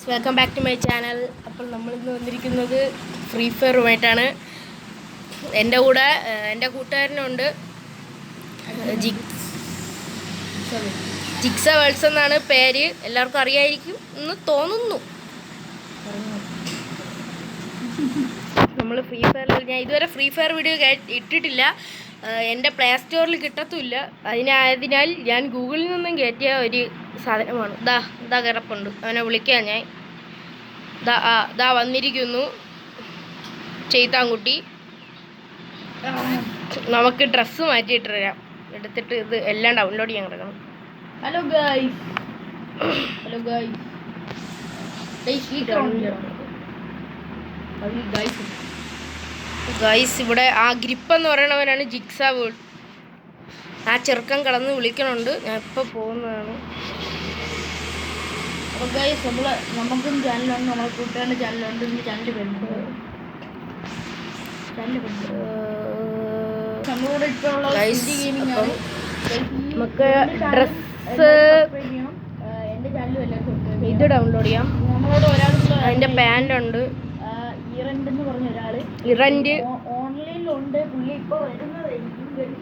Welcome back to my channel. അപ്പോൾ നമ്മളിന്ന് വന്നിരിക്കുന്നത് ഫ്രീ ഫയറുമായിട്ടാണ്. എൻ്റെ കൂടെ എൻ്റെ കൂട്ടുകാരനുണ്ട്, ജിക്സ വേൾഡ്സ് എന്നാണ് പേര്. എല്ലാവർക്കും അറിയായിരിക്കും എന്ന് തോന്നുന്നു. നമ്മൾ ഫ്രീ ഫയറിൽ ഞാൻ ഇതുവരെ ഫ്രീ ഫയർ വീഡിയോ ഇട്ടിട്ടില്ല. എൻ്റെ പ്ലേ സ്റ്റോറിൽ കിട്ടത്തുമില്ല. അതിനാൽ ഞാൻ ഗൂഗിളിൽ നിന്നും കയറ്റിയ ഒരു സാധനമാണ്. ഇതാ കിടപ്പുണ്ട്. അവനെ വിളിക്കാം ഞാൻ. ദാ വന്നിരിക്കുന്നു ചെയ്താൻകുട്ടി. നമുക്ക് ഡ്രസ്സ് മാറ്റിയിട്ട് വരാം. എടുത്തിട്ട് ഇത് എല്ലാം ഡൗൺലോഡ് ചെയ്യാൻ കിടക്കണം. Hello guys. ഗൈസ് ഇവിടെ ആ ഗ്രിപ്പ് എന്ന് പറയണവനാണ് ജിക്സ വേൾഡ്. ആ ചെറുക്കൻ കടന്ന് വിളിക്കണുണ്ട്. ഞാൻ ഇപ്പോൾ പോകുന്നതാണ്. അപ്പോൾ ഗൈസ് നമുക്കും ചാനലുണ്ട്, നമ്മളെ കൂട്ടുകാരുടെ ചാനലുണ്ട്. ചാനൽ വരുന്നത് നമ്മളോട് ഇഷ്ടമുള്ള ഗെയിമിംഗ് ആണ്. നമുക്ക് ഡ്രസ്സ് എൻ്റെ ചാനലും എല്ലാവർക്കും ഇത് ഡൗൺലോഡ് ചെയ്യാം. നമ്മളോട് ഒരാളുണ്ട്, അതിൻ്റെ പാൻ്റ് ഉണ്ട്. ഇറന്റ് എന്ന് പറഞ്ഞ ഒരാൾ ഇറന്റ് ഓൺലൈനിലുണ്ട്. പുള്ളി ഇപ്പോൾ വരുന്നതായിരിക്കും.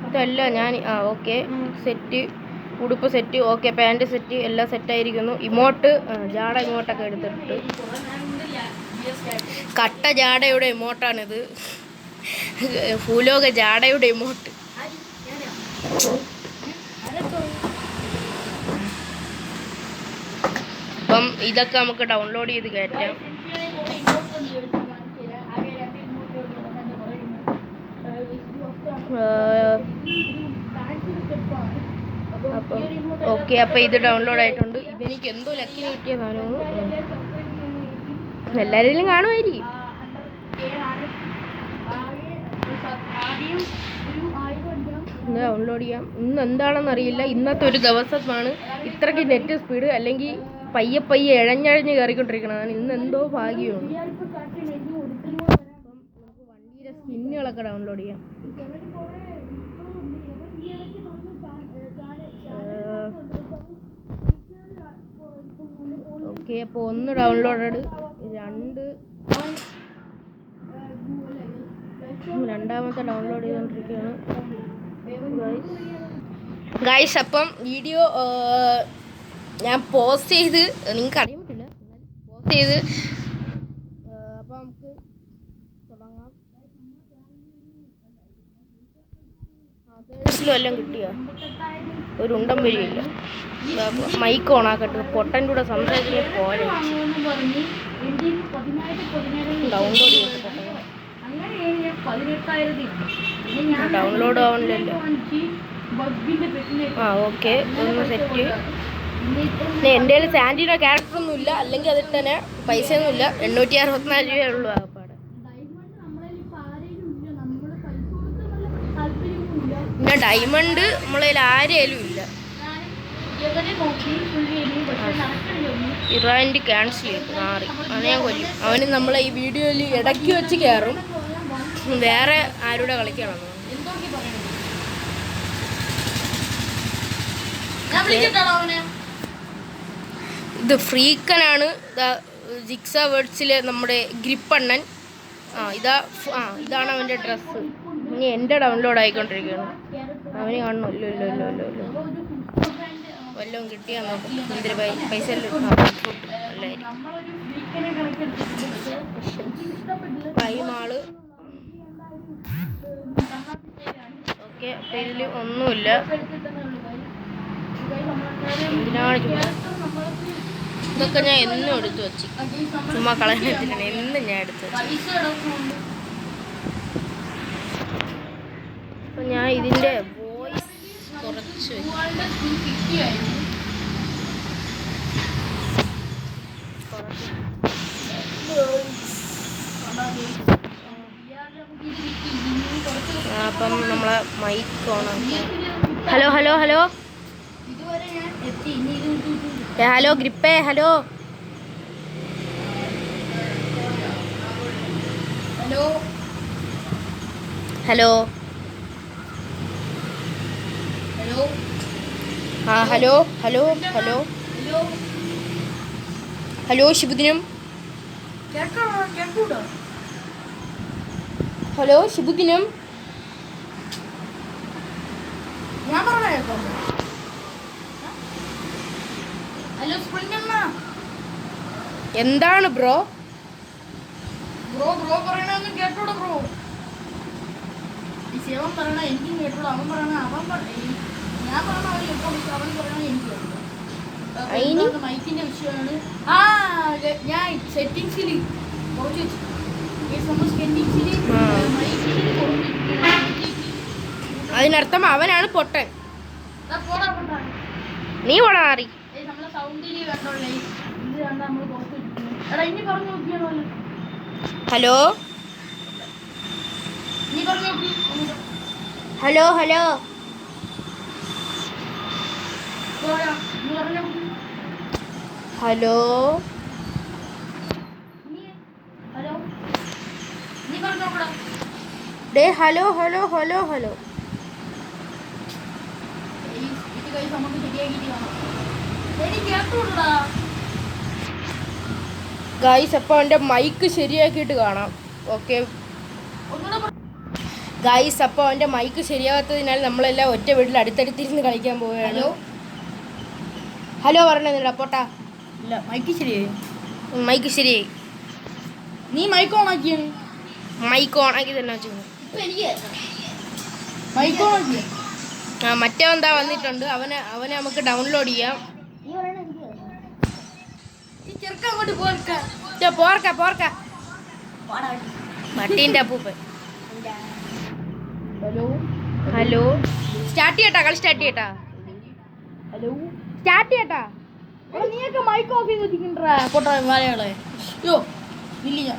ഇതല്ല ഞാൻ ഓക്കെ സെറ്റ്, ഉടുപ്പ് സെറ്റ്, ഓക്കെ പാൻറ് സെറ്റ്, എല്ലാം സെറ്റായിരിക്കുന്നു. ഇമോട്ട് ജാട ഇമോട്ടൊക്കെ എടുത്തിട്ട് കട്ട ജാടയുടെ ഇമോട്ടാണിത്. ഭൂലോക ജാടയുടെ ഇമോട്ട്. അപ്പം ഇതൊക്കെ നമുക്ക് ഡൗൺലോഡ് ചെയ്ത് കയറ്റാം. അപ്പം ഓക്കെ, അപ്പം ഇത് ഡൗൺലോഡ് ആയിട്ടുണ്ട്. ഇതെനിക്ക് എന്തോ ലക്കിന് കിട്ടിയ സാധനമാണ്. എല്ലാവരിലും കാണുമായിരിക്കും. ഡൗൺലോഡ് ചെയ്യാം. ഇന്ന് എന്താണെന്ന് അറിയില്ല. ഇന്നത്തെ ഒരു ദിവസമാണ് ഇത്രയ്ക്ക് നെറ്റ് സ്പീഡ്. അല്ലെങ്കിൽ പയ്യെ ഇഴഞ്ഞഴഞ്ഞ് കയറിക്കൊണ്ടിരിക്കണതാണ്. ഇന്ന് എന്തോ ഭാഗ്യമാണ്. അപ്പം നമുക്ക് വണ്ടിയുടെ സ്കിന്നുകളൊക്കെ ഡൗൺലോഡ് ചെയ്യാം. ഓക്കെ, അപ്പോൾ 1 ഡൗൺലോഡഡ്, 2 രണ്ടാമത്തെ ഡൗൺലോഡ് ചെയ്തുകൊണ്ടിരിക്കുകയാണ് ഗൈസ്. അപ്പം വീഡിയോ ഞാൻ പോസ്റ്റ് ചെയ്ത്, നിങ്ങൾക്ക് അറിയാൻ പറ്റില്ല, പോസ്റ്റ് ചെയ്ത്. അപ്പം നമുക്ക് തുടങ്ങാം. എല്ലാം കിട്ടിയോ? ഒരു ഉണ്ടം വരികയില്ല. മൈക്ക് ഓണാക്കട്ടെ. പൊട്ടൻ്റെ കൂടെ സംസാരിക്കുന്ന പോലെ ഡൗൺലോഡ് ചെയ്തിട്ട് ഡൗൺലോഡ് ആവണില്ലല്ലോ. ഓക്കെ, ഒന്ന് സെറ്റ്. എൻ്റെ കയ്യിൽ സാൻഡിയുടെ ക്യാരക്ടറൊന്നും ഇല്ല. അല്ലെങ്കിൽ അതിട്ട് തന്നെ പൈസയൊന്നുമില്ല. 864 രൂപയേ ഉള്ളൂ ആപ്പാട്. പിന്നെ ഡയമണ്ട് നമ്മളതിൽ ആരെയും ഇല്ല. ഇറാൻ്റെ ക്യാൻസൽ ചെയ്തു മാറി. അവനെ ഞാൻ കൊല്ലും. അവന് നമ്മളെ ഈ വീഡിയോയിൽ ഇടയ്ക്ക് വെച്ച് കയറും. വേറെ ആരുടെ കളിക്കണം. ഇത് ഫ്രീക്കനാണ്. ജിക്സ വേർഡ്സിലെ നമ്മുടെ ഗ്രിപ്പണ്ണൻ. ഇതാണ് അവൻ്റെ ഡ്രസ്സ്. ഇനി എൻ്റെ ഡൗൺലോഡ് ആയിക്കൊണ്ടിരിക്കുകയാണ്. അവന് കാണണം. ഇല്ലോ വല്ലതും കിട്ടിയാൽ നോക്കും. ഇതിന് പൈസ കൈമാള്. ഓക്കെ, അപ്പം ഇതിൽ ഒന്നുമില്ല. എന്തിനാണ് ഇതൊക്കെ ഞാൻ എന്നും എടുത്തു വെച്ച് ചുമ്മാ കളയത്തിലാണ്. എന്നും ഞാൻ എടുത്തു വെച്ചു. അപ്പം ഞാൻ ഇതിൻ്റെ വോയിസ് കുറച്ച് അപ്പം നമ്മളെ മൈക്ക് ഓണാക്കി. ഹലോ ഹലോ ഗ്രിപ്പേ, hello hello hello hello hello hello hello ശുഭദിനം. ഹലോ ശുഭദിനം. ഞാൻ പറഞ്ഞ കേട്ടോ. ഹലോ സ്പ്രിംഗ് അണ്ണ. എന്താണ് ബ്രോ? ബ്രോ പറയണൊന്നും കേട്ടോടോ ബ്രോ. ഈ ശിവൻ പറയണ എനിക്കും കേട്ടോളൂ. അവൻ പറയണ ഞാൻ പറയണ അവൻ കേട്ടോ. അവൻ പറയണ എനിക്ക് കേട്ടോ. മൈക്കിന്റെ വിഷയമാണ്. ഞാൻ സെറ്റിങ്സിൽ കുറച്ച് സെറ്റിങ്സിൽ അതിനർത്ഥം അവനാണ് പൊട്ടൻ. നീ പോടാ മാറി. നമ്മളെ സൗണ്ടിൽ കണ്ടോളേ. ഇത് കണ്ടാ നമ്മൾ പുറത്തിരിക്കുന്നു. എടാ ഇനി പറഞ്ഞു നോക്കിയാണോ? ഹലോ നീ പറഞ്ഞു നോക്കി. ഹലോ ഹലോ നീ പറഞ്ഞു നോക്കി. ഹലോ ഹലോ നീ പറഞ്ഞു നോക്കടാ. Day hello hello hello hello. ഇത് കൈ നമുക്ക് ശരിയാക്കിയിട്ട് കാണാം. എനിക്ക് കേട്ടോടാ. ഗായ്സ് അപ്പോൾ അവൻ്റെ മൈക്ക് ശരിയാക്കിയിട്ട് കാണാം. ഓക്കെ ഗായ്സ്, അപ്പോൾ അവൻ്റെ മൈക്ക് ശരിയാകാത്തതിനാൽ നമ്മളെല്ലാം ഒറ്റ വീട്ടിൽ അടുത്തടുത്തിരുന്ന് കളിക്കാൻ പോവുകയാണ്. ഹലോ പറഞ്ഞില്ല പോട്ടാ. ഇല്ല മൈക്ക് ശരിയായി. മൈക്ക് ശരിയായി. നീ മൈക്ക് ഓൺ ആക്കിയാണ്. മൈക്ക് ഓൺ ആക്കി തന്നെ വെച്ചു. മൈക്ക് ഓൺ ആക്കിയ മറ്റേ എന്താ വന്നിട്ടുണ്ട്. അവനെ നമുക്ക് ഡൗൺലോഡ് ചെയ്യാം. ചെറുക്ക അങ്ങോട്ട് പോർക്ക പോർക്ക പട്ടീൻ്റെ അപ്പൂപ്പൻ. ഹലോ ഹലോ സ്റ്റാർട്ട് ചെയ്യട്ടാ. കളി സ്റ്റാർട്ട് ചെയ്യട്ടാ. ഹലോ സ്റ്റാർട്ട് ചെയ്യട്ടാ. നീയൊക്കെ മൈക്ക് ഓഫ് ചെയ്ത് വെച്ചിട്ടുണ്ടാ പോട്ടെ മലയാളെ. യോ ഇല്ല.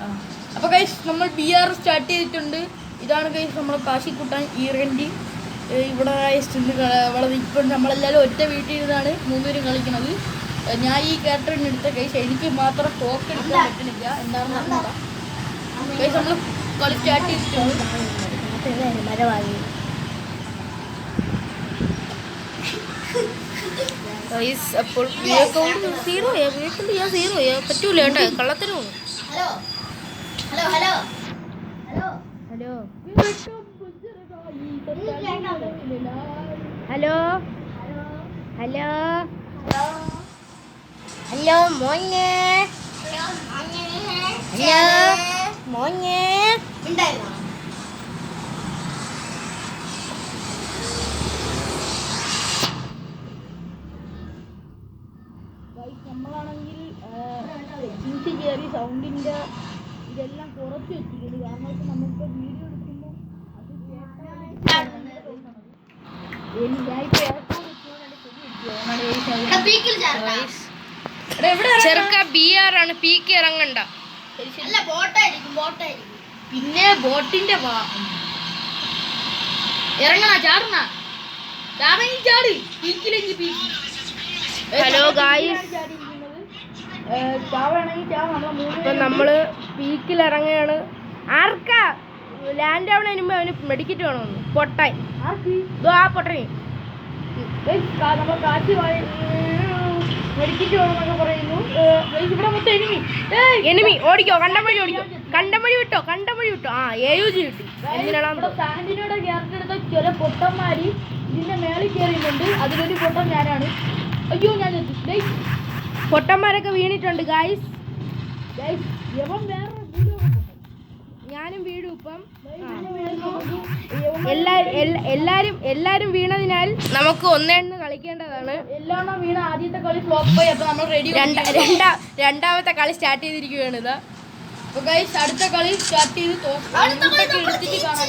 അപ്പോൾ ഗൈസ് നമ്മൾ BR സ്റ്റാർട്ട് ചെയ്തിട്ടുണ്ട്. ഇതാണ് ഗൈസ് നമ്മളെ കാശിക്കുട്ടാൻ ഈറൻറ്റി. ഇവിടെ വളരെ ഇപ്പം നമ്മളെല്ലാവരും ഒറ്റ വീട്ടിൽ ഇരുന്നാണ് മൂന്നുപേരും കളിക്കുന്നത്. ഞാൻ ഈ ക്യാരക്ടറിന് എടുത്ത ഗൈസ് എനിക്ക് മാത്രം ടോക്ക് എടുക്കാൻ പറ്റുന്നില്ല. എന്താണെന്ന് അറിഞ്ഞൂടാ. ഗൈസ് നമ്മൾ കളി സ്റ്റാർട്ട് ചെയ്തിട്ടുണ്ട്. അപ്പോൾ സീറോയാ വീട്ടിൽ ഞാൻ സീറോയാ പറ്റൂല കേട്ടോ. കള്ളത്തരമാണ്. Hello hello hello hello hello hello hello hello മോനെ. ഹലോ മോനെ. ഉണ്ടായിരുന്നോ? നമ്മളാണെങ്കിൽ സെറ്റിങ്സ് കയറി സൗണ്ടിൻ്റെ ഇതെല്ലാം കുറച്ച് വെച്ചിട്ടുണ്ട്. കാരണം വെച്ചാൽ നമുക്ക് വീഡിയോ എടുക്കുമ്പോൾ അത് ഞാനിപ്പോൾ എയർഫോൺ ചെറുക്ക BR ആണ്. PK ഇറങ്ങണ്ട. അല്ല ബോട്ടായിരിക്കും. പിന്നെ ബോട്ടിന്റെ ഇറങ്ങണ ചാടണ ചാടി പീക്കിലേക്ക് പീക്കി. ഹലോ ഗായ്സ്, ഇപ്പം നമ്മൾ പീക്കിൽ ഇറങ്ങുകയാണ്. ആർക്കാ ലാൻഡ് ആവണതിന് മുമ്പ് അവന് മെഡിക്കറ്റ് വേണമെന്ന് പൊട്ടാൻ. ആ പൊട്ടന് നമ്മൾ കാറ്റ് മെഡിക്കറ്റ് വേണമെന്നൊക്കെ പറയുന്നു. ഇവിടെ മൊത്തം എനിമി ഓടിക്കോ. കണ്ടംവഴി ഓടിക്കോ. കണ്ടംവഴി വിട്ടോ. AUG കിട്ടി. എന്തിനാണ് സാന്റിനോടെ ക്യാരക്ടർ എടുത്ത ചില പൊട്ടന്മാര് ഇതിന്റെ മേളിൽ കയറിയിട്ടുണ്ട്. അതിലൊരു പൊട്ടൻ ഞാനാണ്. അയ്യോ ഞാൻ പൊട്ടന്മാരൊക്കെ വീണിട്ടുണ്ട് ഗായ്സ്. ഇവൻ വേറെ ഞാനും വീടും ഇപ്പം. എല്ലാരും വീണതിനാൽ നമുക്ക് ഒന്നേന്ന് കളിക്കേണ്ടതാണ്. എല്ലാം വീണ ആദ്യത്തെ കളി ഫ്ലോപ്പ് ആയി. അപ്പൊ നമ്മൾ റെഡി. രണ്ടാമത്തെ കളി സ്റ്റാർട്ട് ചെയ്തിരിക്കുകയാണ്. ഇതാ അപ്പൊ ഗൈസ് അടുത്ത കളി സ്റ്റാർട്ട് ചെയ്ത് എടുത്തിട്ട് കാണാം.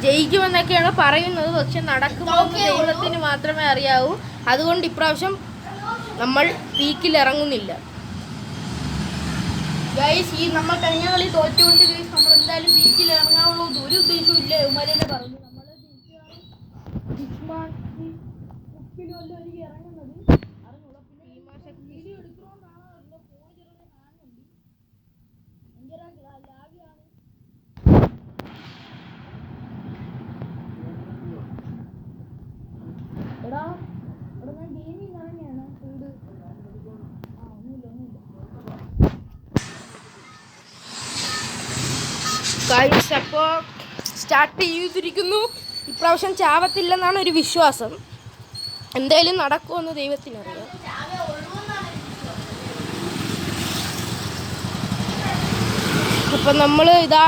ജയിക്കുമെന്നൊക്കെയാണ് പറയുന്നത്. പക്ഷെ നടക്കുമ്പോൾ ദൈവത്തിന് മാത്രമേ അറിയാവൂ. അതുകൊണ്ട് ഇപ്രാവശ്യം നമ്മൾ പീക്കിൽ ഇറങ്ങുന്നില്ല. ഗൈസ് ഈ നമ്മൾ കഴിഞ്ഞ കളി തോറ്റുകൊണ്ട് ഗൈസ് നമ്മൾ എന്തായാലും പീക്കിൽ ഇറങ്ങാനുള്ള ഒരു ഉദ്ദേശവും ഇല്ല. ഇവന്മാരെന്നെ പറഞ്ഞു നമ്മൾ ഇറങ്ങുന്നത് അറിഞ്ഞൂടാ. പിന്നെ വീഡിയോ എടുക്കണമെന്നാണ് ഫോൺ ചെറിയ കാണുന്നുണ്ട്. ഭയങ്കര ലാഗാണ്. എടാ ഞാൻ ഗെയിമിൽ ഇറങ്ങിയാണ്. ഗൈസ് അപ്പോൾ സ്റ്റാർട്ട് ചെയ്തിരിക്കുന്നു. ഇപ്രാവശ്യം ചാവത്തില്ലെന്നാണ് ഒരു വിശ്വാസം. എന്തായാലും നടക്കുമെന്ന് ദൈവത്തിനറിയാം. അപ്പം നമ്മൾ ഇതാ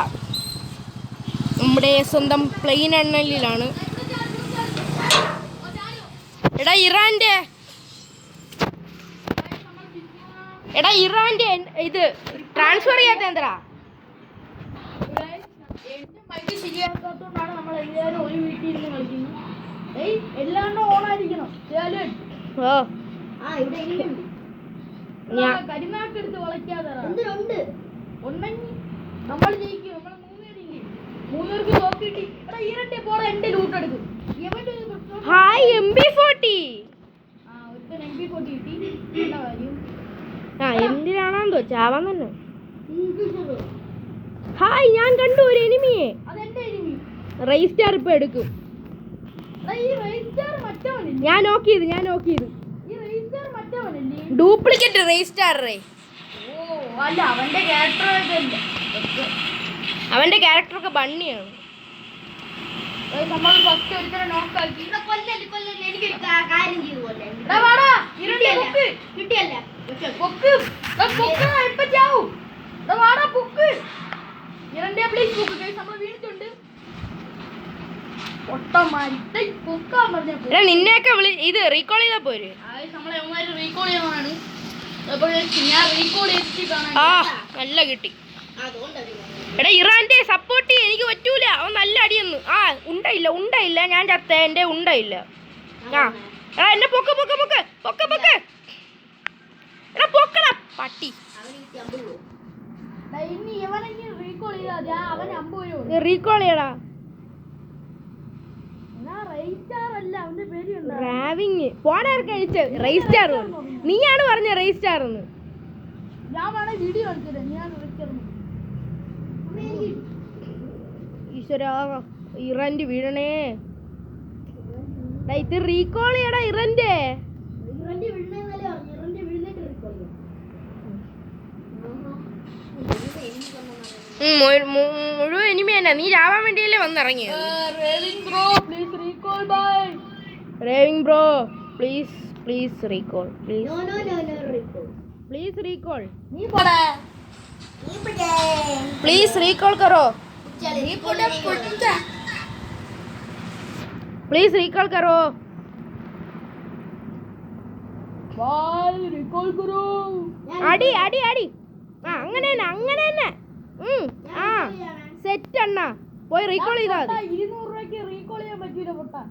നമ്മുടെ സ്വന്തം പ്ലെയിൻ എണ്ണലിലാണ്. എടാ ഇറാൻ്റെ ഇത് ട്രാൻസ്ഫർ ചെയ്യാത്ത എന്താ? എന്റെ മൈക്ക് ശരിയാക്കാത്തോണ്ടാണ് നമ്മൾ എല്ലാവരും ഒരു വീട്ടിൽ ഇരുന്ന് കളിക്കുന്നത്. എല്ലാം ഓണായിരിക്കണം. ഓ കരിനാക്കെടുത്ത് വളയ്ക്കാതെ ഉണ്ട് ഉണ്ടെങ്കിൽ നമ്മൾ ജയിക്കും. നമ്മൾ മൂന്നുപേർക്ക് നോക്കിയിട്ട് ഈരട്ടെ പോലെ എന്റെ ലൂട്ട് എടുക്കും. Hi MP40. ഒരുത്തൻ MP40 കിട്ടി. എന്താ കാര്യം? എന്തിനാണെന്തോ ചാവാൻ തന്നെ. ഹായ്, ഞാൻ കണ്ടു ഒരു എനിമിയെ. അതെന്റെ എനിമി. റൈസ് സ്റ്റാർ ഇപ്പൊ എടുക്കും. ഈ റൈസ് സ്റ്റാർ മറ്റവനല്ലേ? ഞാൻ നോക്കിയത് ഈ റൈസ് സ്റ്റാർ മറ്റവനല്ലേ? Duplicate rice star. ഓ അല്ല, അവന്റെ ക്യാരക്ടർ അവന്റെ ക്യാരക്ടറൊക്കെ ബണ്ണിയാണ്. നമ്മൾ ഫസ്റ്റ് ഒരുത്തരെ നോക്കാക്കി. എനിക്കൊരു കാര്യം ചെയ്തു പോലെ കിട്ടിയല്ല നിന്നെയൊക്കെ ഇത് റീകോൾ ചെയ്താ പോര്. റീകോൾ ചെയ്യാനാണ്. ഞാൻ റീകോൾ ചെയ്തിട്ട് കാണാൻ. ആ നല്ല കിട്ടി. എടാ ഇറാന്റെ സപ്പോർട്ട് എനിക്ക് പറ്റൂല. അവൻ നല്ല അടിയൊന്നു. ഉണ്ടായില്ല ഞാൻ ചത്ത. എന്റെ ഉണ്ടായില്ല. എടാ എന്നെ പൊക്ക് എടാ പൊക്കടാ പട്ടി. റീകോൾ ചെയ്യടാ. റാവിങ് പോണാർ കഴിച്ച റൈസ് സ്റ്റാർ. നീയാണ് പറഞ്ഞ റൈസ് സ്റ്റാർ എന്ന്. ഞാൻ വേണേ വീഡിയോ കളിച്ചത്. ഞാൻ ഈശ്വരാ, ഇറന്റ് വീഴണേ. ഇത് റീകോൾ ചെയ്യടാ ഇറന്റെ. മുഴുവൻ എനിമി തന്നെ. നീ ചാവാൻ വേണ്ടിയല്ലേ വന്നിറങ്ങിയത്. Raving bro please recall. Please recall करो. प्लीज रिकॉल करो. അടി അങ്ങനെ തന്നെ. സെറ്റ് അണ്ണ പോയി റീകോൾ ചെയ്താ 200 രൂപയ്ക്ക് റീകോൾ ചെയ്യാൻ പറ്റൂല പൊട്ടാ.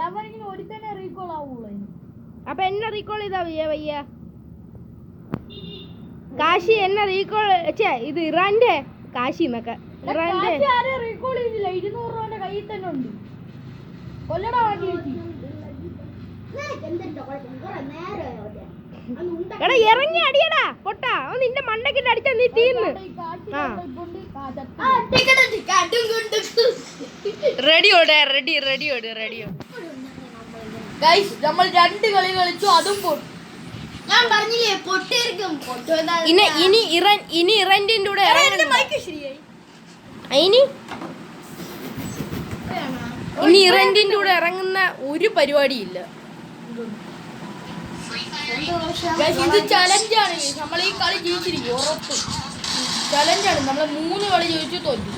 എവരെങ്കിലും ഒരു തന്നെ റീകോൾ ആവുള്ളൂ. അപ്പൊ എന്നെ റീകോൾ ചെയ്താ വയ്യ. കാശി എന്നെ റീകോൾ ഇത് ഇറാന്റെ കാശി എന്നൊക്കെ. ഇറാന്റെ റീകോൾ ചെയ്തില്ല. 200 രൂപന്റെ കയ്യിൽ തന്നെ ഉണ്ട്. കൊല്ലടാ വണ്ടി. എടാ ഇറങ്ങി അടിയടാ പൊട്ടാ. നിന്റെ മണ്ടക്കിട്ട് അടിച്ചാ നീ തീർന്ന്. റെഡിയോടെ ഗൈസ് നമ്മൾ 2 കളി കളിച്ചു. അതും പൊട്ടി. ഞാൻ പറഞ്ഞില്ലേ പൊട്ടിയിരിക്കും. ഇനി ഇറന്റിന്റെ കൂടെ ഇനി ഇറന്റിന്റെ കൂടെ ഇറങ്ങുന്ന ഒരു പരിപാടിയില്ല. ഇത് ചലഞ്ചാണ്. നമ്മൾ ഈ കളി ജയിച്ചിരിക്കും ഉറപ്പ്. ചലഞ്ചാണ്. നമ്മൾ 3 കളി ജയിച്ചു തോറ്റു.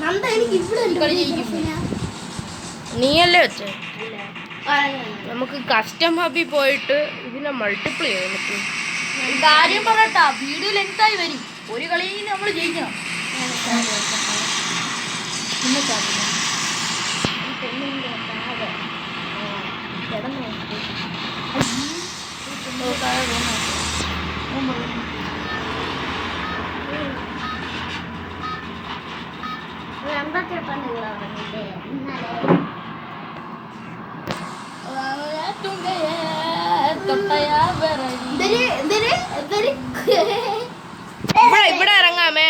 കളി ജയിക്കും. നീയല്ലേ വെച്ചേ. നമുക്ക് കസ്റ്റം ഹബിൽ പോയിട്ട് ഇതിനെ മൾട്ടിപ്ലൈ ചെയ്യാൻ പറ്റും. കാര്യം പറയട്ടാ, വീഡിയോ ലെങ്തായി വരും. ഒരു കളിയിൽ നമ്മൾ ജയിക്കണം. ഇവിടെ ഇറങ്ങാമേ.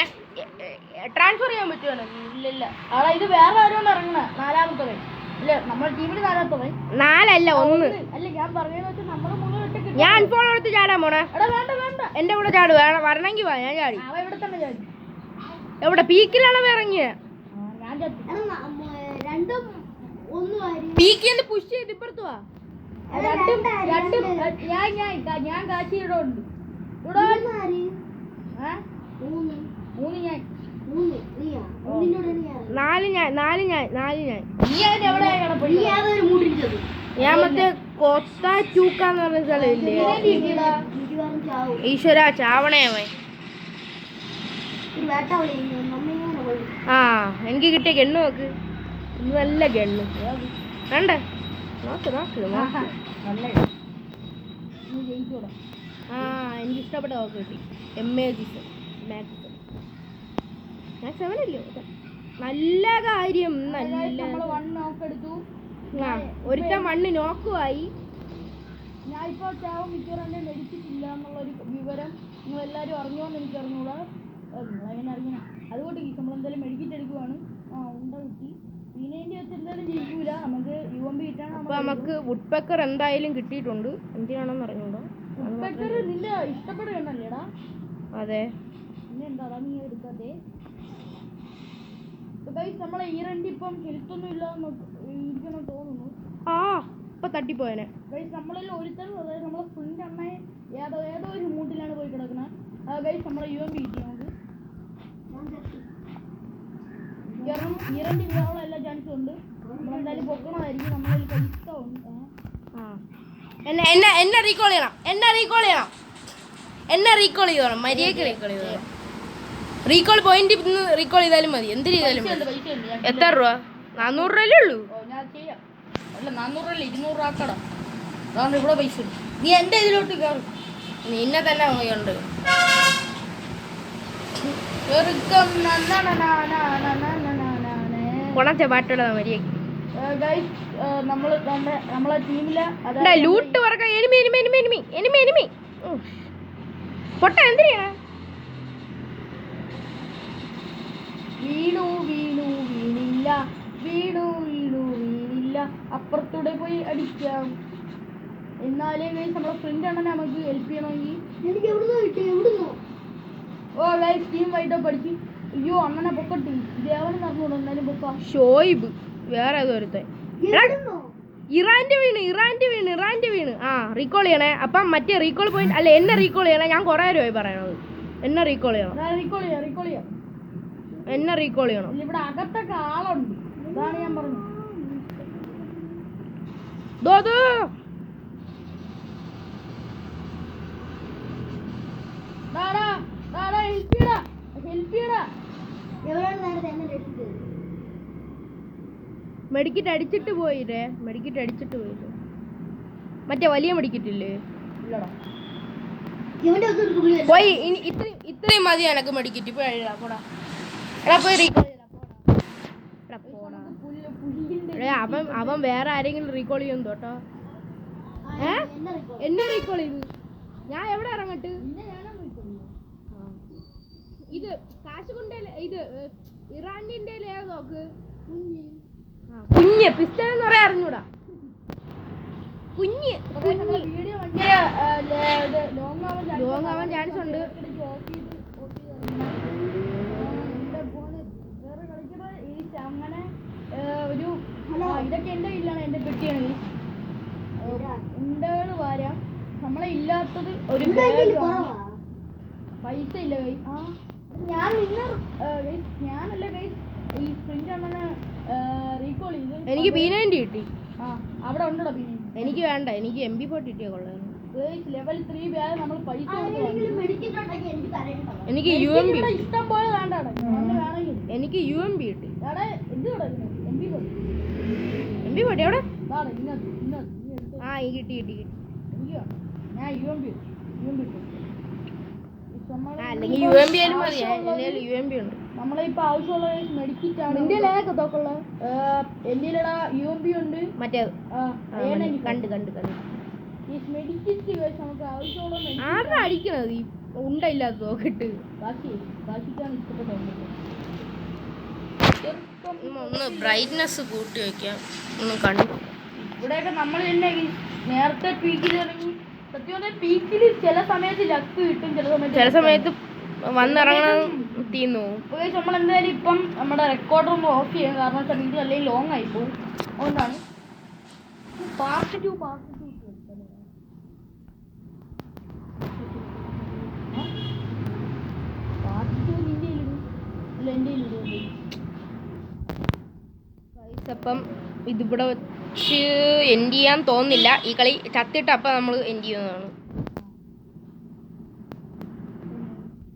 ട്രാൻസ്ഫർ ചെയ്യാൻ പറ്റുമോ? ഇല്ല. ആളാ ഇത് വേറെ ആരും ഇറങ്ങണ. 4ാമത്തവൻ. ഇല്ല, നമ്മുടെ ടീമിൽ 4ാമത്തവൻ. 4 അല്ല 1. അല്ല, ഞാൻ പറഞ്ഞതെന്ന് വെച്ചാൽ നമ്മള് 3 ഒറ്റയ്ക്ക്. ഞാൻ ഫോൺ എടുത്ത് ചാടാ മോണേ. വേണ്ട എന്റെ കൂടെ ചാട്. വരണമെങ്കിൽ വാ, ഞാൻ ചാടി. അവ ഇവിടെ തന്നെ ചാടി. എവിടെ പീക്കിലാണോ ഇറങ്ങിയ? ഞാൻ ചത്തു. രണ്ടും ഒന്നുമായിരുന്നു. പീക്കിന്ന് പുഷ് ചെയ്ത് ഇപ്പുറത്ത് വാ. രണ്ടും ഞാൻ കാശിയുടെ ഉണ്ട് ഇവിടെ. മൂന്ന് ഞാൻ. നാല് ഞാൻ. നീ അതിന് എവിടെ കിടപ്പുണ്ട്? ഞാൻ മറ്റേ കൊത്ത ചൂക്കാന്ന് പറഞ്ഞ സ്ഥലമില്ലേ? ഈശ്വര ചാവണേമേ. ആ എനിക്ക് കിട്ടിയ ഗണ്ണു നോക്ക്. ഇത് നല്ല ഗണ്ണു കണ്ടേ? നോക്ക് നോക്ക് നോക്ക്. ആ എനിക്ക് ഇഷ്ടപ്പെട്ട നോക്ക് കിട്ടി. മാക്സ് 7 അല്ലേ? നല്ല കാര്യം. നല്ല ആ ഒരുത്തൻ മണ്ണ് നോക്കുവായി. ഞാൻ ഇപ്പോൾ ചാവും മിക്കവാറും മെഡിച്ചിട്ടില്ല എന്നുള്ളൊരു വിവരം നിങ്ങൾ എല്ലാവരും അറിഞ്ഞോന്ന് എനിക്ക് അറിഞ്ഞൂടാ. നിങ്ങളെങ്ങനെ അറിയണം? അതുകൊണ്ട് നമ്മളെന്തായാലും മെഡിക്കറ്റ് എടുക്കുവാണ്. ഉണ്ട കിട്ടി. ഇതിനെ വെച്ച് എന്തായാലും ജയിക്കൂല. നമുക്ക് UMP കിട്ടാണ്. അപ്പൊ നമുക്ക് വുഡ് പെക്കർ എന്തായാലും കിട്ടിയിട്ടുണ്ട്. എന്തിനാണെന്ന് അറിഞ്ഞൂടാ. വുഡ് പെക്കർ നിന്റെ ഇഷ്ടപ്പെടുകയാണല്ലേടാ? അതെ. പിന്നെ എന്താ നീ എടുക്കാതെ? നമ്മളെ ഈ റെന്റ് ഇപ്പം ഹെൽത്തൊന്നും ഇല്ലാന്ന് ഇരിക്കണം തോന്നുന്നു. ആ ഇപ്പൊ തട്ടിപ്പോയനെ. നമ്മളിൽ ഒരുത്തരും അതായത് നമ്മളെ ഫ്രണ്ട് അണ്ണയെ ഏതോ ഒരു മൂട്ടിലാണ് പോയി കിടക്കുന്നത്. ഗൈസ് നമ്മളെ UMP കിട്ടി. നമുക്ക് ഈ റെന്റ് വീഴാനുള്ള എല്ലാ ചാൻസും ഉണ്ട്. നമ്മളെന്തായാലും പൊക്കണമായിരിക്കും. നമ്മളതിൽ പൈസ ഉണ്ട്. എന്നെ റീകോൾ ചെയ്യണം. മര്യാദക്ക് റീകോൾ ചെയ്തോളാം. റീകോൾ പോയിന്റ് റീകോൾ ചെയ്താലും മതി. എന്ത് ചെയ്താലും എത്ര രൂപ? 400 രൂപയല്ലേ ഉള്ളൂ. ഞാൻ ചെയ്യാം. അല്ല 400 അല്ല 200 ആക്കടാ. അതാണ് ഇവിടെ പൈസ. നീ എൻ്റെ ഇതിലോട്ട് കയറും. നിന്നെ തന്നെ ഉണ്ട്. കൊണച്ച പാട്ടുള്ള മര്യാദക്ക്. നമ്മളെ ടീമില് ലൂട്ട് പറക്ക. എനിമി പൊട്ട എന്തിനാ? വീണില്ല. അപ്പുറത്തൂടെ പോയി അടിക്കാം. എന്നാലേ നമ്മളെ ഫ്രണ്ട് ആണെന്നെ നമുക്ക് ഹെൽപ്പ് ചെയ്യണമെങ്കിൽ. എനിക്ക് എവിടുന്നോ കിട്ടി? എവിടുന്നോ? ഓ ഗൈസ് ടീം വൈറ്റ് പഠിച്ച്. അയ്യോ അണ്ണനെ പൊക്കട്ടി. ദേവൻ നടന്നുകൂടെ എന്നാലും പൊക്ക. ഷോയിബ് വേറെ ഏതോ ഒരുത്തൻ. എവിടുന്നോ? ഇറാന്റെ വീണ്. ആ റീകോൾ ചെയ്യണേ. അപ്പം മറ്റേ റീകോൾ പോയിന്റ് അല്ല എന്നെ റീകോൾ ചെയ്യണേ. ഞാൻ കുറെ രൂപ പറയണത്. എന്നെ റീകോൾ ചെയ്യണം. എന്നെ റീകോൾ ചെയ്യണം. ഇവിടെ അകത്തൊക്കെ ആളുണ്ട്. അതാണ് ഞാൻ പറഞ്ഞത്. മെഡിക്കറ്റ് അടിച്ചിട്ട് പോയില്ലേ? മറ്റേ വലിയ മെഡിക്കറ്റില്ലേ? പോയി. ഇത്രയും മതി എനക്ക് മെഡിക്കറ്റ്. ഇപ്പൊ പോടാ. എടാ പോയി റീകോൾ അവൻ വേറെ ആരെങ്കിലും റീകോൾ ചെയ്യും കേട്ടോ. എന്നെ റീകോൾ ചെയ്തു. ഞാൻ എവിടെ ഇറങ്ങട്ട്? ഇത് കാശുകൊണ്ടേ ഇത് ഇറാന്റെ നോക്ക്. കുഞ്ഞ് പിസ്റ്റൾ എന്ന് പറയാൻ അറിഞ്ഞൂടാ. കുഞ്ഞ് ലോങ് ആവാൻ ചാൻസ് ഉണ്ട്. അങ്ങനെ ഒരു ഇതൊക്കെ എൻ്റെ കയ്യിലാണ്. എൻ്റെ പെട്ടിയാണ്. ഉണ്ടകള് വാരാം. നമ്മളെ ഇല്ലാത്തത് ഒരു പൈസ ഇല്ല കൈ. ഞാൻ ഞാനല്ല കൈ ഈ ഫ്രണ്ട് അണ്ണനെ റീകോൾ ചെയ്ത്. എനിക്ക് P90 കിട്ടി. അവിടെ ഉണ്ടോ പിന്നെ? എനിക്ക് വേണ്ട. എനിക്ക് MP40 കിട്ടിയ കൊള്ളാം. ലെവൽ 3 ബാഗ് നമ്മൾ പൈസ എനിക്ക് UMP ഇഷ്ടം പോലെ വേണ്ടാണ്. എനിക്ക് UMP കിട്ടി. MP40 എവിടെ? ആ കിട്ടി. ഞാൻ UMP അല്ലെങ്കിൽ UMP ആയാലും മതി. UMP ഉണ്ട്. നമ്മളിപ്പോ ആവശ്യമുള്ള മെഡിക്കറ്റ് ആണ്. എന്റെ UMP ഉണ്ട്. മറ്റേത് കണ്ട് ഈ മെഡിക്കറ്റ് നമുക്ക് ആവശ്യമുള്ള ആരുടെ അടിക്കണത്? ഈ ഉണ്ടയില്ലാത്ത നോക്കിട്ട് ബാക്കിക്കാണ് ഇഷ്ടപ്പെട്ടത്. ഒന്ന് ബ്രൈറ്റ്നെസ് കൂട്ടി വെക്കാം. ഒന്ന് കണ്ടു. ഇവിടെയൊക്കെ നമ്മൾ തന്നെ നേരത്തെ പീക്കിൽ ഇറങ്ങി. സത്യം പീക്കിൽ ചില സമയത്ത് ലക്ക് കിട്ടും. ചില സമയത്ത് വന്നിറങ്ങണം. തീർന്നു. നമ്മൾ എന്തായാലും ഇപ്പം നമ്മുടെ റെക്കോർഡർ ഒന്ന് ഓഫ് ചെയ്യണം. കാരണം വെച്ചാൽ വീഡിയോ അല്ലെങ്കിൽ ലോങ് ആയി പോകും. അതുകൊണ്ടാണ് പാർട്ട് ടു അപ്പം ഇതിവിടെ വെച്ച് എൻഡ് ചെയ്യാൻ തോന്നുന്നില്ല. ഈ കളി ചത്തിട്ട് അപ്പം നമ്മൾ എൻഡ് ചെയ്യുന്നതാണ്.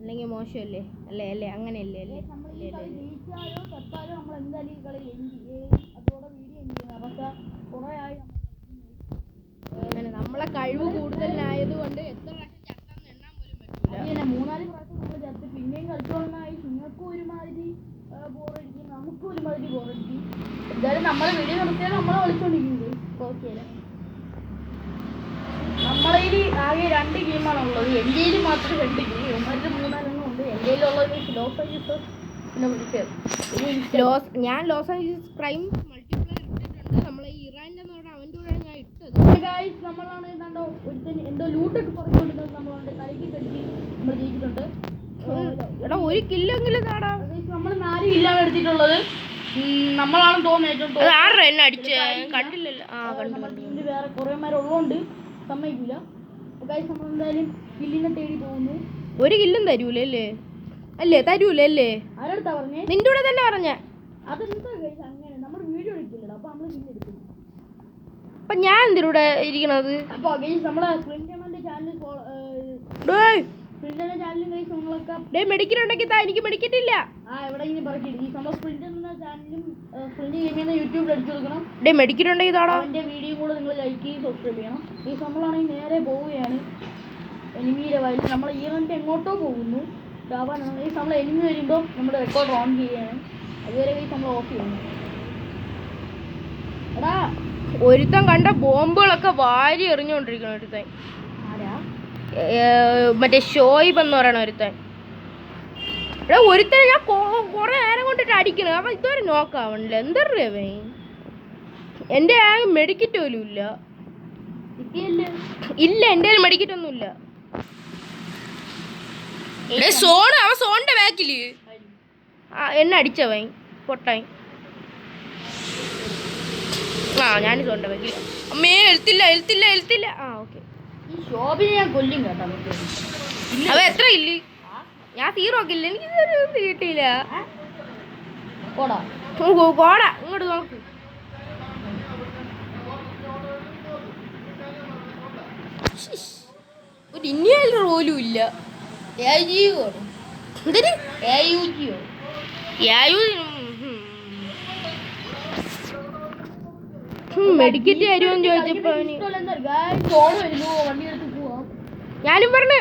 അല്ലെങ്കിൽ മോശമല്ലേ? അല്ലേ അല്ലേ അങ്ങനെയല്ലേ അല്ലേ? നമ്മൾ ഈ കളി ജയിച്ചാലോ ചത്താലോ നമ്മൾ എന്തായാലും ഈ കളി അതോടെ വീഡിയോ എൻഡ് ചെയ്യണം. പക്ഷെ കുറേ ആയി അങ്ങനെ നമ്മളെ കഴിവ് കൂടുതലായതുകൊണ്ട് എത്ര പ്രാവശ്യം ചത്താന്ന് എണ്ണാൻ പോലും പറ്റില്ല. അങ്ങനെ 3-4 പ്രാവശ്യം നമ്മൾ ചത്ത് പിന്നെയും കളിച്ചോളായി. നിങ്ങൾക്കും ഒരുമാതിരി ബോറടിക്കും, നമുക്കും ഒരുമാതിരി ബോറടിക്കും. എന്തായാലും നമ്മൾ വീഡിയോ നിർത്തിയാൽ നമ്മളെ കളിച്ചോണ്ടിരിക്കുന്നത്. ഓക്കെ, നമ്മളതിൽ ആകെ 2 ഗെയിമാണുള്ളത്. എൻ്റെ മാത്രം 2 ഗെയിം, ഇവന്മാരിൽ 3-4 ഉണ്ട്. എൻ്റെ ഉള്ളത് ലോസ് ആൻജൽസ് പിന്നെ വിളിച്ചത് ഞാൻ ലോസ് ആഞ്ചലസ് ക്രൈം മൾട്ടിപ്ലെയർ ഇട്ടിട്ടുണ്ട്. നമ്മളെ ഇറാൻ്റെ അവൻ്റെ കൂടെ ഞാൻ ഇട്ടത്. ഗായ്സ് നമ്മളാണ് എന്താണ്ടോ ഒരുത്തൻ എന്തോ ലൂട്ടൊക്കെ പറഞ്ഞുകൊണ്ടിരുന്നത്. നമ്മളവൻ്റെ തലയ്ക്ക് കടിച്ച് നമ്മൾ ജയിച്ചിട്ടുണ്ട്. എടാ ഒരു കില്ലെങ്കിലും താടാ. നമ്മൾ 4 കില്ലാണ് എടുത്തിട്ടുള്ളത്. നമ്മളാണ് തോന്നുന്നത്. അത് ആരുടെ എന്നെ അടിച്ചേ? കണ്ടില്ലല്ലോ. ആ കണ്ടു. നമ്മുടെ ടീമിൽ വേറെ കുറേ പേരുള്ളതുകൊണ്ട് സമ്മതിക്കില്ല. ഗായ്സ് നമ്മൾ എന്തായാലും കില്ലിനെ തേടി പോകുന്നു. ഒരു കില്ലും തരൂലേ അല്ലേ? അല്ലേ തരൂലേ അല്ലേ? ആരെടുത്താ പറഞ്ഞേ? നിന്റെ കൂടെ തന്നെ പറഞ്ഞ. അതെന്താ ഗായ്സ് അങ്ങനെ? നമ്മൾ വീഡിയോ എടുക്കില്ലല്ലോ, അപ്പൊ നമ്മൾ കില്ല് എടുക്കും. അപ്പൊ ഞാൻ എന്തിനൂടെ ഇരിക്കണത്? അപ്പൊ ഗായ്സ് നമ്മളെ സ്പ്രിന്റർമാന്റെ ചാനൽ ചാനലും ഗായ്സ് നമ്മളൊക്കെ മെഡിക്കലുണ്ടെങ്കിൽ എനിക്ക് മെഡിക്കറ്റില്ല. എവിടെ ഇങ്ങനെ പറഞ്ഞിട്ട് ഈ നമ്മളെ സ്പ്രിന്റർ എന്ന ചാനലും സ്പ്രിന്റ് ഗെയിമിൽ യൂട്യൂബിൽ അടിച്ചു കൊടുക്കണം. മെഡിക്കലുണ്ടെങ്കിൽ താടാ. അവന്റെ വീഡിയോ കൂടെ നിങ്ങൾ ലൈക്ക് ചെയ്ത് സബ്സ്ക്രൈബ് ചെയ്യണം. ഈ നമ്മളാണെങ്കിൽ നേരെ പോവുകയാണ് എനിമിയുടെ വഴി. നമ്മൾ ഈവന്റ് എങ്ങോട്ടോ പോകുന്നു. ഈ നമ്മൾ എനിമി വരുമ്പോൾ നമ്മുടെ റെക്കോർഡ് ഓൺ ചെയ്യുകയാണ്. അതുവരെ നമ്മൾ ഓഫ് ചെയ്യുന്നു. എടാ ഒരുത്തൻ കണ്ട ബോംബുകളൊക്കെ വാരി എറിഞ്ഞുകൊണ്ടിരിക്കണം ഒരുത്തൻ. ആരാ? മറ്റേ ഷോയിബ് എന്ന് പറയണ ഒരുത്തൻ. എടാ ഒരുത്തനെ ഞാൻ കുറെ നേരം കൊണ്ടിട്ട് അടിക്കണം. അവൻ ഇതുവരെ നോക്കാവണില്ല. എന്തറിയവേ? എൻ്റെ ആ മെഡിക്കറ്റ് പോലും ഇല്ല. ഇല്ല എൻ്റെ മെഡിക്കറ്റ് ഒന്നും ഇല്ല. സോണ് അവൻ സോണിന്റെ ബാക്കില് എന്നെ അടിച്ചവൻ പൊട്ടാൻ. ഞാൻ സോണിന്റെ ബാക്കിൽ. അമ്മേ എഴുത്തില്ല. ഓക്കെ. ഈ ഷോപ്പിനെ ഞാൻ കൊല്ലും കേട്ടോ. അവ എത്ര ഇല്ല? ഞാൻ 0 കില്ല. എനിക്ക് ഇതൊരു കിട്ടിയില്ല. കോടാ ഇങ്ങോട്ട് നോക്ക്. ഒരു ഇനിയല്ല പോലും ഇല്ല. മെഡിക്കറ്റ് തരുമെന്ന് ചോദിച്ചപ്പോ ഞാനും പറഞ്ഞു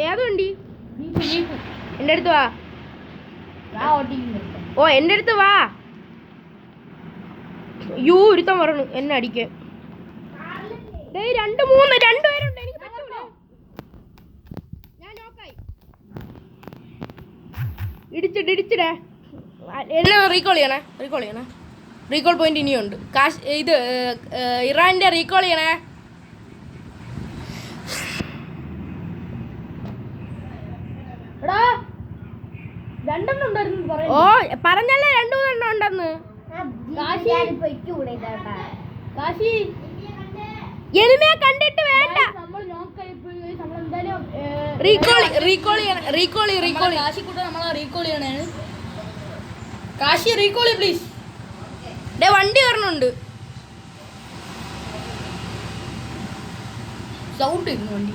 ഏത് വണ്ടി? എൻ്റെ അടുത്ത് വാ. ഓ എൻ്റെ അടുത്ത് വാ. ഒരുത്തൻ പറഞ്ഞു എന്നെ അടിക്കാൻ. 2 പേരുണ്ട്. എനിക്ക് പറ്റൂല. ഞാൻ നോക്കായി ഇടിച്ചിടേ. എന്നെ റീകോൾ ചെയ്യണേ. റീകോൾ പോയിന്റ് ഇനിയുണ്ട്. ഇത് ഇറാന്റെ റീകോൾ ചെയ്യണേ. ഓ പറഞ്ഞല്ലേ 2-3 എണ്ണം ഉണ്ടെന്ന്. എനിമയെ കണ്ടിട്ട് വേണ്ട. റീകോൾ ചെയ്യണേ. Kashi recall please. വണ്ടി വരണുണ്ട്. സൗണ്ട് വണ്ടി.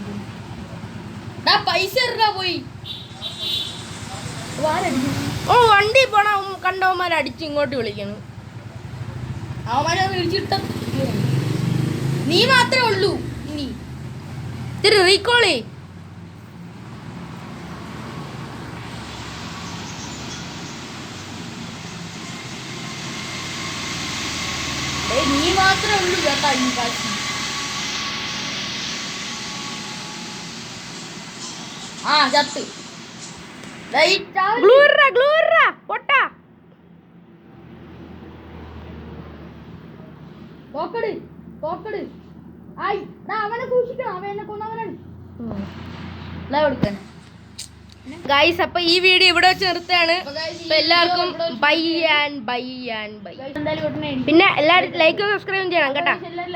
പൈസ പോയി. വണ്ടി പോണ കണ്ടവന്മാർ അടിച്ച് ഇങ്ങോട്ട് വിളിക്കണം. അവന്മാരെ വിളിച്ചിട്ട നീ മാത്രമേ ഉള്ളൂ. ഇനി ഇത്തിരി റീകോളി. നീ മാത്രമേ ഉള്ളൂ കേട്ടാ ഈ കാശി. ചത്ത് പൊട്ടാ. തോക്കട്. അവനെ സൂക്ഷിക്കണം. അവൻ എന്നെ കൊന്നവനാണ്. എടുക്കാൻ ഗൈസ് അപ്പൊ ഈ വീഡിയോ ഇവിടെ വെച്ച് നിർത്തുകയാണ്. അപ്പൊ guys, ഈ അപ്പൊ എല്ലാവർക്കും video ഇവിടെ വെച്ച് bye and bye and bye. എന്തായാലും പിന്നെ എല്ലാവരും ലൈക്കും സബ്സ്ക്രൈബും ചെയ്യണം കേട്ടാ. എല്ലാവരും